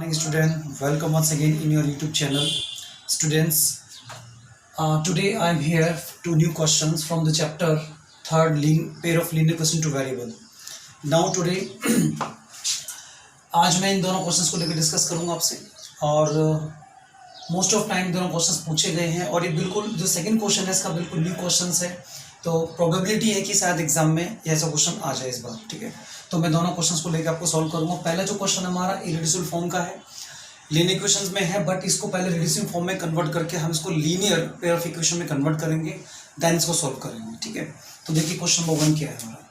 morning student, welcome once again in your YouTube channel. Students, today I am here to new questions from the chapter 3rd pair of linear question to variable. Now today आज मैं इन दोनों questions को लेकर discuss करूंगा आपसे और most of time दोनों questions पूछे गए हैं और ये बिल्कुल जो सेकंड क्वेश्चन है इसका बिल्कुल न्यू क्वेश्चंस है, तो प्रोबेबिलिटी है कि शायद एग्जाम में ऐसा क्वेश्चन आ जाए इस बार। ठीक है, तो मैं दोनों क्वेश्चंस को लेकर आपको सॉल्व करूंगा। पहला जो क्वेश्चन हमारा इरेड्यूसिबल फॉर्म का है, लीनियर इक्वेशंस में है, बट इसको पहले रिड्यूसिबल फॉर्म में कन्वर्ट करके हम इसको लीनियर पेयर ऑफ इक्वेशन में कन्वर्ट करेंगे, देन इसको सॉल्व करेंगे। ठीक है, तो देखिए क्वेश्चन नंबर 1 क्या है हमारा।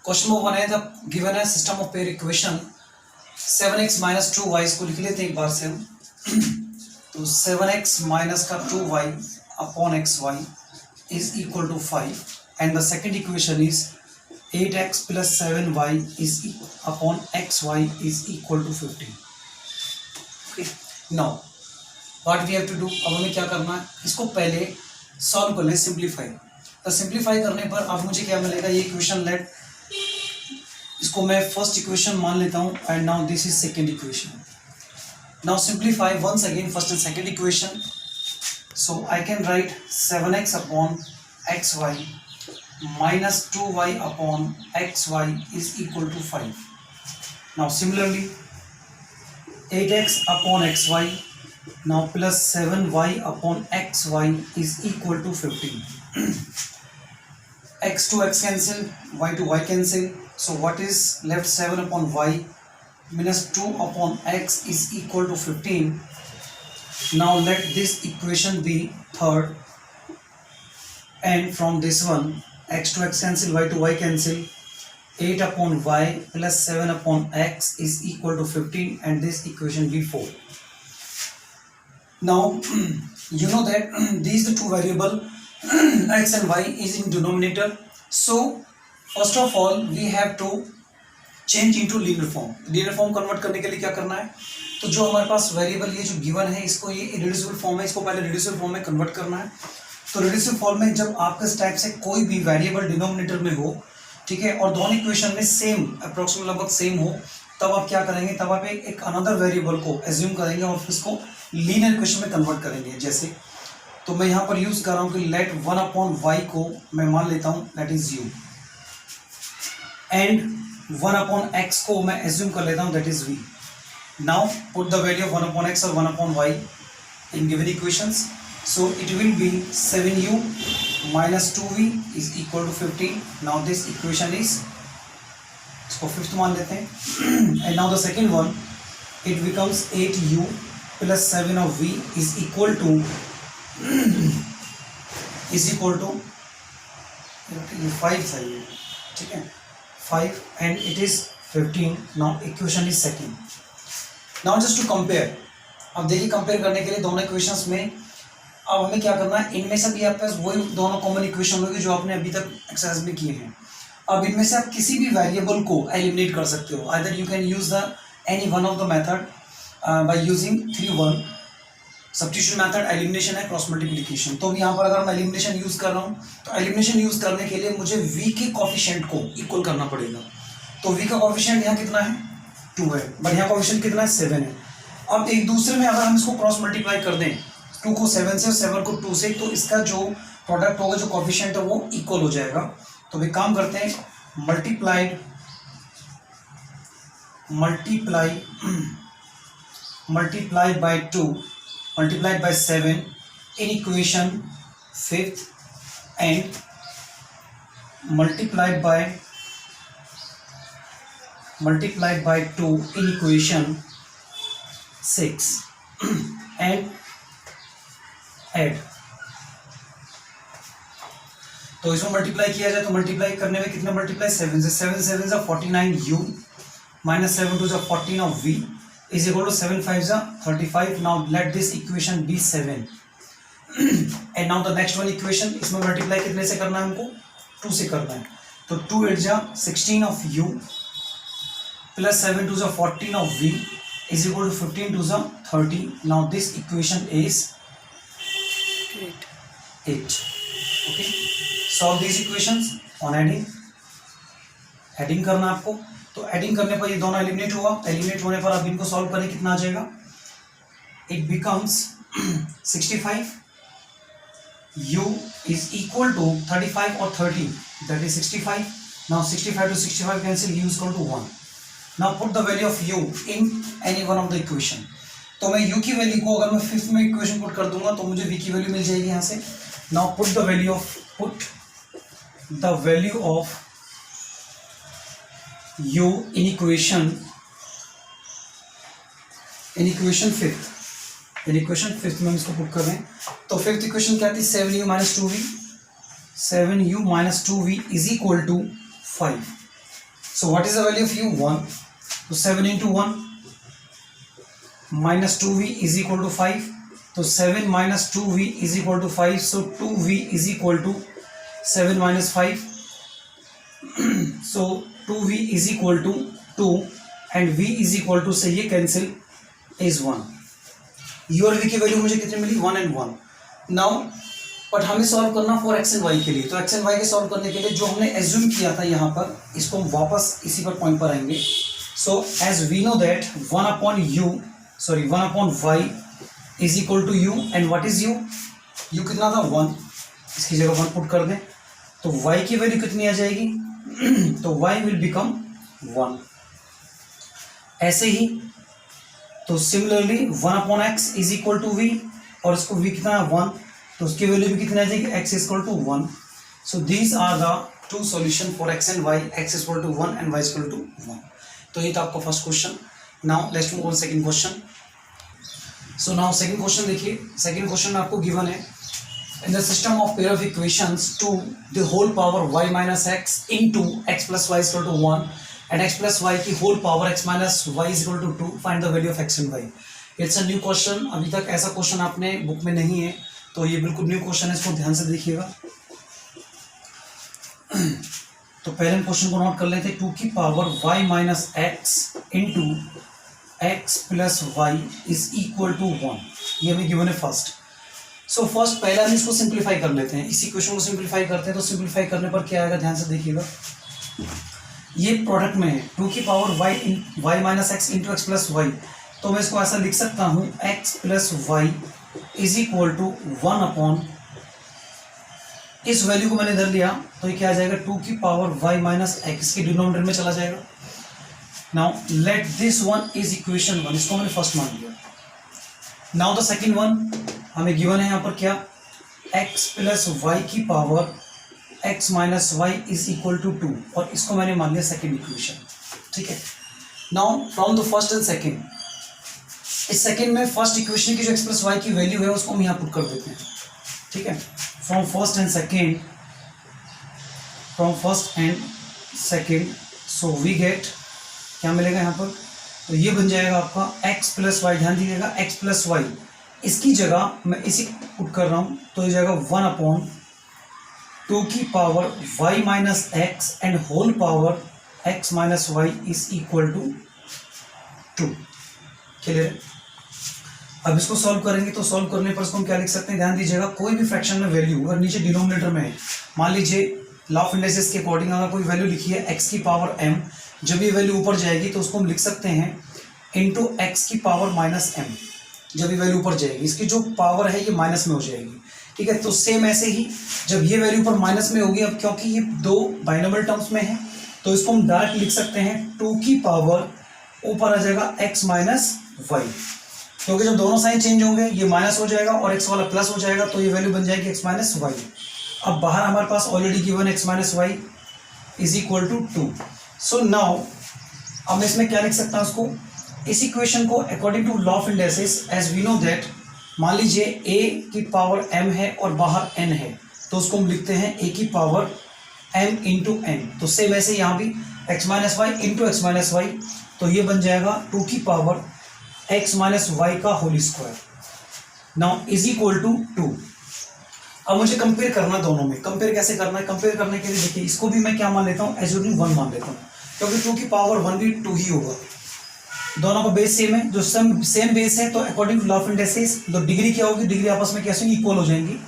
क्वेश्चन नंबर 1 है द गिवन है system of pair equation 7x - 2y, इसको लिख लेते हैं एक बार से हम। तो 7x माइनस का 2y upon xy is equal to 5 and the second equation is 8x + 7y is upon xy is equal to 15। Now what we have to do, अब हमें क्या करना है, इसको पहले सॉल्व कर लें, सिंप्लीफाई। तो सिंप्लीफाई करने पर अब मुझे क्या मिलेगा, ये इक्वेशन लेट, इसको मैं फर्स्ट इक्वेशन मान लेता हूँ and now this is second equation. Now simplify once again first and second equation, so I can write 7x अपॉन xy minus 2y upon xy is equal to 5. Now similarly 8x upon xy now plus 7y upon xy is equal to 15. X to x cancel, y to y cancel, so what is left, 7 upon y minus 2 upon x is equal to 15. Now let this equation be third, and from this one x to x cancel, y to y cancel, 8 upon y plus 7 upon x is equal to 15 and this equation be 4. Now you know that these the two variable x and y is in denominator, so first of all we have to change into linear form. linear form convert करने के लिए क्या करना है, तो जो हमारे पास variable ये जो गिवन है इसको ये इरेड्यूसिबल फॉर्म है, इसको पहले रिड्यूसिबल फॉर्म में कन्वर्ट करना है। तो रिड्यूसिबल फॉर्म में जब आपके इस टाइप से कोई भी वेरिएबल डिनोमिनेटर में हो, ठीक है, और दोनों इक्वेशन में सेम अप्रोक्सीमेट लगभग सेम हो, तब आप क्या करेंगे, तब आप एक अनदर वेरिएबल को एज्यूम करेंगे और फिर इसको लीनियर इक्वेशन में कन्वर्ट करेंगे। जैसे तो मैं यहाँ पर यूज कर रहा हूँ कि लेट 1 अपॉन y को मैं मान लेता हूँ that is u, and 1 upon x को मैं एज्यूम कर लेता हूँ that is v। Now put the value of 1 upon x और 1 upon y in given equations, so it will be 7u minus 2v is equal to 15. Now this equation is, इसको fifth मान लेते हैं, and now the second one it becomes 8u plus 7 of v is equal to ये 5 था ये, ठीक है, 5 and it is 15. Now equation is second. Now just to compare, अब देखिए कंपेयर करने के लिए दोनों इक्वेशंस में अब हमें क्या करना है, इनमें से भी आपके पास वही दोनों कॉमन इक्वेशन होगी जो आपने अभी तक एक्सरसाइज में किए हैं। अब इनमें से आप किसी भी वेरिएबल को एलिमिनेट कर सकते हो, either you can use the any one of the method by using 3-1 substitution method, elimination है, क्रॉस मल्टीप्लिकेशन। तो यहाँ पर अगर मैं एलिमिनेशन यूज कर रहा हूँ तो एलिमिनेशन यूज करने के लिए मुझे v के कॉफिशिएंट को इक्वल करना पड़ेगा। तो v का कॉफिशिएंट यहाँ कितना है, 2 है, बट यहाँ कॉफिशिएंट कितना है, 7 है। अब एक दूसरे में अगर हम इसको क्रॉस मल्टीप्लाई कर दें 2 को 7 से और 7 को 2 से, तो इसका जो प्रोडक्ट होगा, जो कोएफिशिएंट है, वो इक्वल हो जाएगा। तो एक काम करते हैं, multiply by 2 multiplied by 7 in equation 5th and multiplied by 2 in equation 6 and add. तो इसमें मल्टीप्लाई किया जाए तो मल्टीप्लाई करने में कितने मल्टीप्लाई, 7 से, 7 7 जा 49u minus 7 2 जा 14 of v is equal to 7 5 जा 35. now let this equation be 7 and now the next one equation, इसमें मल्टीप्लाई कितने से करना है हमको, 2 से करना है। तो 2 8 जा 16 of u plus 7 2 जा 14 of v is equal to 15 2 जा 30. now this equation is 8. Okay, solve these equations on adding करना आपको। तो एडिंग करने पर ये दोनों एलिमिनेट हुआ, एलिमिनेट होने पर आप इनको सॉल्व करें, कितना आ जाएगा, it becomes 65, u is equal to 35 or 30, that is 65. Now 65 to 65 cancel, u is equal to 1. Now put the value of u in any one of the equation. तो मैं u की वैल्यू को अगर मैं fifth में equation put कर दूंगा तो मुझे v की वैल्यू मिल जाएगी यहाँ से. Now put the value of u in equation fifth. In equation fifth में हम इसको पुट कर रहे हैं. तो फिफ्थ इक्वेशन क्या थी, 7u minus 2v, 7u minus 2v is equal to 5. So what is the value of u, 1. तो 7 into 1 minus 2v is equal to 5. तो 7 minus 2v is equal to 5. So 2v is equal to 7 minus 5. So 2v is equal to 2 and v is equal to से ये cancel is 1. u और v की value मुझे कितनी मिली, 1 and 1. Now but हमें solve करना for x and y के लिए. तो x एंड y के सॉल्व करने के लिए जो हमने एज्यूम किया था यहाँ पर, इसको हम वापस इसी पर पॉइंट पर आएंगे. So as we know that 1 upon y is equal to u. And what is u कितना था, 1. इसकी जगह 1 पुट कर दें तो y की वैल्यू कितनी आ जाएगी तो y विल बिकम 1. ऐसे ही तो similarly 1 upon X is equal to V, और इसको v कितना है 1, तो उसकी वैल्यू भी कितनी आ जाएगी, x is equal to 1. So these are the two solution for x and y, x is equal to 1 and y is equal to 1. तो ये था आपका first question. Now let's move on second question. So now second question देखिए. Second question में आपको given है, in the system of pair of equations 2 the whole power y minus X into X plus Y is equal to 1 and x plus y की whole power x minus y is equal to 2. Find the value of x and y. It's a new question. अभी तक ऐसा question आपने book में नहीं है, तो ये बिल्कुल न्यू क्वेश्चन है, इसको ध्यान से देखिएगा. तो पहले हम क्वेश्चन को नोट कर लेते हैं. 2 की power y minus X into X plus Y is equal to 1. ये हमें गिवन है फर्स्ट. सो फर्स्ट पहले हम इसको सिंप्लीफाई कर लेते हैं. इसी क्वेश्चन को सिंप्लीफाई करते हैं. तो सिंप्लीफाई करने पर क्या आएगा, ध्यान से देखिएगा. ये प्रोडक्ट में है 2 की power y minus X into X plus Y. तो मैं इसको ऐसा लिख सकता हूँ, x plus Y is equal to 1 upon, इस वैल्यू को मैंने इधर लिया तो ये क्या आ जाएगा, 2 की पावर y माइनस एक्स के डिनोमिनेटर में चला जाएगा. Now let this one is equation 1, इसको मैंने फर्स्ट मान लिया. नाउ द सेकेंड वन हमें गिवन है यहाँ पर क्या, x प्लस वाई की power x minus Y is equal to 2, और इसको मैंने मान लिया सेकेंड इक्वेशन. ठीक है. Now from the first and second, इस सेकेंड में फर्स्ट इक्वेशन की जो x प्लस वाई की वैल्यू है उसको हम यहाँ पुट कर देते हैं. ठीक है. From first and second so we get, क्या मिलेगा यहाँ पर, तो ये बन जाएगा आपका x प्लस वाई. ध्यान दीजिएगा, x प्लस वाई, इसकी जगह मैं इसी पुट कर रहा हूँ तो ये जाएगा 1 अपॉन 2 की power y minus X and whole power x minus Y is equal to 2. Clear. अब इसको सॉल्व करेंगे तो सॉल्व करने पर इसको हम क्या लिख सकते हैं, ध्यान दीजिएगा. कोई भी फ्रैक्शन में वैल्यू अगर नीचे डिनोमिनेटर में है, मान लीजिए लॉ ऑफ इंडाइसेस के अकॉर्डिंग अगर कोई वैल्यू लिखी है x की पावर m, जब ये वैल्यू ऊपर जाएगी तो उसको हम लिख सकते हैं इंटू एक्स की पावर माइनस m. जब ये वैल्यू ऊपर जाएगी, इसकी जो पावर है ये माइनस में हो जाएगी. ठीक है. तो सेम ऐसे ही जब ये वैल्यू पर माइनस में होगी, अब क्योंकि ये दो बाइनोमियल टर्म्स में है तो इसको हम डायरेक्ट लिख सकते हैं 2 की पावर ऊपर आ जाएगा x माइनस वाई, क्योंकि जब दोनों साइन चेंज होंगे ये माइनस हो जाएगा और x वाला प्लस हो जाएगा, तो ये वैल्यू बन जाएगी x माइनस वाई. अब बाहर हमारे पास already given x minus Y is equal to 2. So now अब मैं इसमें क्या लिख सकता हूँ, उसको इस इक्वेशन को according to law of indices as we know that, मान लीजिए a की पावर m है और बाहर n है, तो उसको हम लिखते हैं a की पावर m इंटू n. तो सेम ऐसे यहाँ भी x minus Y into X minus Y, तो ये बन जाएगा 2 की पावर x माइनस वाई का whole square. Now is equal to 2. अब मुझे कंपेयर करना दोनों में. कंपेयर कैसे करना है, कंपेयर करने के लिए देखिए इसको भी मैं क्या मान लेता हूँ, एज्यूमिंग 1 मान लेता हूँ, क्योंकि 2 की पावर 1 भी 2 ही होगा. दोनों का बेस सेम है, जो सेम बेस है तो according to law of indices तो डिग्री क्या होगी, डिग्री आपस में कैसे इक्वल हो जाएंगी.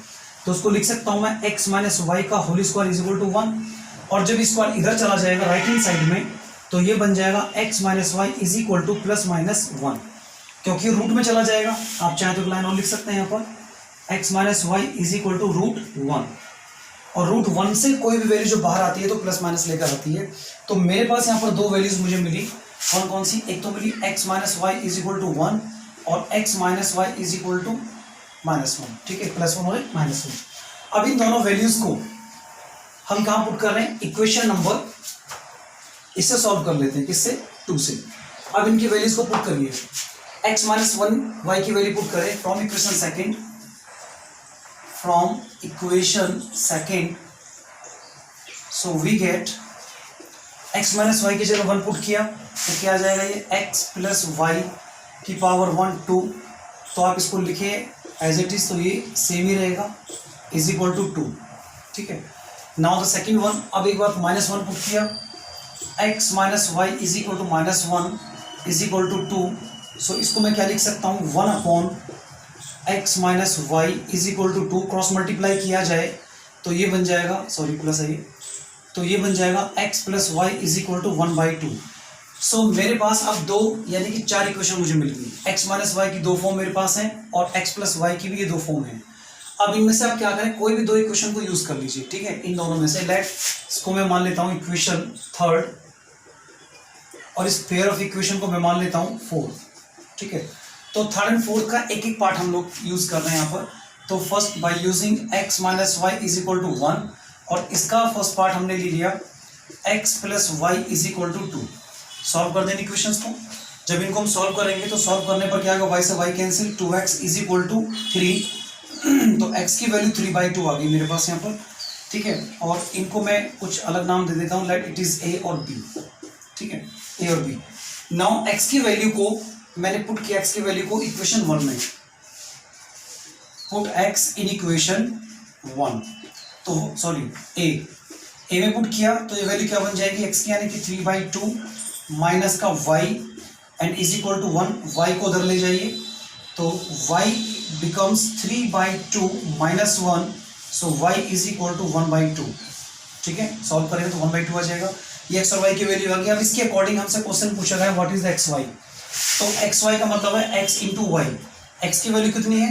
तो उसको लिख सकता हूं मैं x माइनस वाई का whole square is equal to 1, और जब स्क्वायर इधर चला जाएगा राइट हैंड साइड में तो ये बन जाएगा x minus Y is equal to plus minus 1, क्योंकि रूट में चला जाएगा। आप चाहे तो लाइन और लिख सकते हैं यहाँ पर x minus Y is equal to root 1, और रूट 1 से कोई भी वैल्यू जो बाहर आती है तो प्लस माइनस लेकर आती है। तो मेरे पास यहाँ पर दो वैल्यूज मुझे मिली, कौन कौन सी, एक तो मिली x minus Y is equal to 1 और x minus Y is equal to -1, ठीक है, +1 और -1। अब इन दोनों वैल्यूज को हम कहाँ पुट कर रहे हैं, इक्वेशन नंबर, इससे सॉल्व कर लेते हैं, किससे, 2 से। अब इनकी वैल्यूज को पुट करिए, x माइनस 1 वाई की वैल्यू पुट करें from equation second, so we get x minus Y की जगह 1 पुट किया तो क्या आ जाएगा, ये x प्लस वाई की पावर 1 2, तो आप इसको लिखिए एज इट इज, तो ये सेम ही रहेगा, इज इक्वल टू 2, ठीक है। नाउ द सेकेंड वन, अब एक बार -1 पुट किया, x minus Y is equal to -1 is equal to 2, सो इसको मैं क्या लिख सकता हूँ, 1 upon x minus Y is equal to 2, cross multiply किया जाए तो ये बन जाएगा, सॉरी प्लस है ये, तो ये बन जाएगा x plus Y is equal to 1/2। So मेरे पास अब दो यानी कि 4 इक्वेशन मुझे मिल गई, x माइनस वाई की 2 फॉर्म मेरे पास है और x प्लस वाई की भी ये 2 फॉर्म है। अब इनमें से आप क्या करें, कोई भी 2 इक्वेशन को यूज कर लीजिए, ठीक है, इन दोनों में से। लेट इसको मैं मान लेता हूँ इक्वेशन 3 और इस पेयर ऑफ इक्वेशन को मैं मान लेता हूँ 4, ठीक है। तो 3rd एंड 4th का एक एक पार्ट हम लोग यूज कर रहे हैं यहाँ पर। तो first by using x minus Y is equal to 1, और इसका फर्स्ट पार्ट हमने ले लिया x plus Y is equal to 2। Solve कर देंगे इक्वेशंस को। जब इनको हम सॉल्व करेंगे तो सॉल्व करने पर क्या होगा, y से y cancel, 2x is equal to 3, तो x की वैल्यू 3/2 आ गई मेरे पास यहाँ पर, ठीक है। और इनको मैं कुछ अलग नाम दे देता हूँ, लेट इट इज a और b, ठीक है, a और b। नाउ x की वैल्यू को मैंने पुट किया, x की वैल्यू को इक्वेशन 1 में, पुट x इन इक्वेशन 1, तो सॉरी a में पुट किया तो ये वैल्यू क्या बन जाएगी, x की यानी कि 3/2 माइनस का y and is equal to 1, y को उधर ले जाइए तो y becomes 3/2 minus 1, so y is equal to 1/2, ठीक है। सॉल्व करेंगे तो 1/2 आ जाएगा, ये x और y की वैल्यू आ गई। अब इसके अकॉर्डिंग हमसे क्वेश्चन पूछा गया व्हाट इज द xy, तो xy का मतलब है x इंटू वाई। x की वैल्यू कितनी है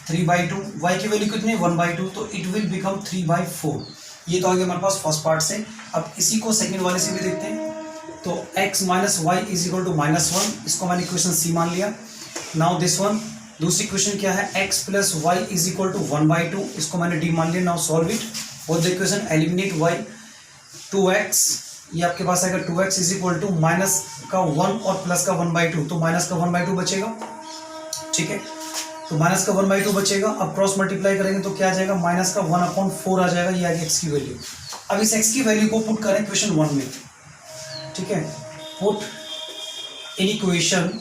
3/2, y की वैल्यू कितनी है 1/2, तो इट विल बिकम 3/4। ये तो आ गया हमारे पास फर्स्ट पार्ट से। अब इसी को सेकंड वाले से भी देखते हैं, तो x minus Y is equal to -1, इसको मैंने इक्वेशन सी मान लिया। नाउ दिस वन, दूसरी इक्वेशन क्या है, x plus Y is equal to 1/2, इसको मैंने डी मान लिया। Now solve it, both the equation, eliminate y, 2x, ये आपके पास आएगा 2x is equal to minus का 1 और प्लस का 1/2, तो माइनस का 1/2 बचेगा, ठीक है, तो माइनस का 1/2 बचेगा। अब क्रॉस मल्टीप्लाई करेंगे तो क्या आ जाएगा, माइनस का 1/4 आ जाएगा, ये आ गया x की वैल्यू। अब इस x की वैल्यू को पुट करें इक्वेशन 1 में, ठीक है, पुट इन इक्वेशन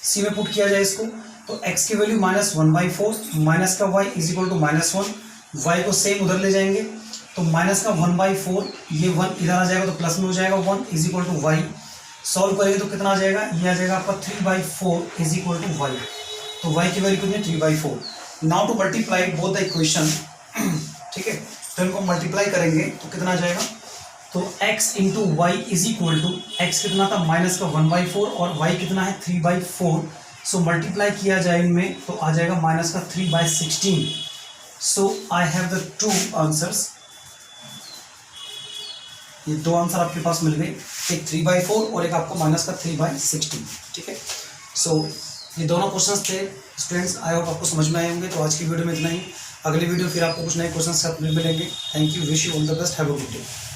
सी में पुट किया जाए इसको, तो x की वैल्यू -1/4 माइनस का y is equal to -1, y को सेम उधर ले जाएंगे तो माइनस का 1/4, ये 1 इधर आ जाएगा तो प्लस में हो जाएगा 1 is equal to Y. Solve करेंगे तो कितना आ जाएगा, ये आ जाएगा आपका 3/4 इज इक्वल टू वाई, तो y की वैल्यू कितनी है 3/4। Now to multiply both the equation, ठीक है, तो इनको मल्टीप्लाई करेंगे तो कितना आ जाएगा, तो x into Y is equal to, X कितना था माइनस का 1/4 और y कितना है 3/4, सो मल्टीप्लाई किया जाए इनमें तो आ जाएगा माइनस का 3/16। सो आई हैव द 2 आंसर्स, ये 2 आंसर आपके पास मिल गए, एक 3/4 और एक आपको माइनस का 3/16, ठीक है। सो ये दोनों क्वेश्चंस थे स्टूडेंट्स, आई होप आपको समझ में आए होंगे। तो आज की वीडियो में इतना ही, अगली वीडियो फिर आपको कुछ नए क्वेश्चंस के साथ मिलेंगे। Thank you, wish you all the best, have a good day.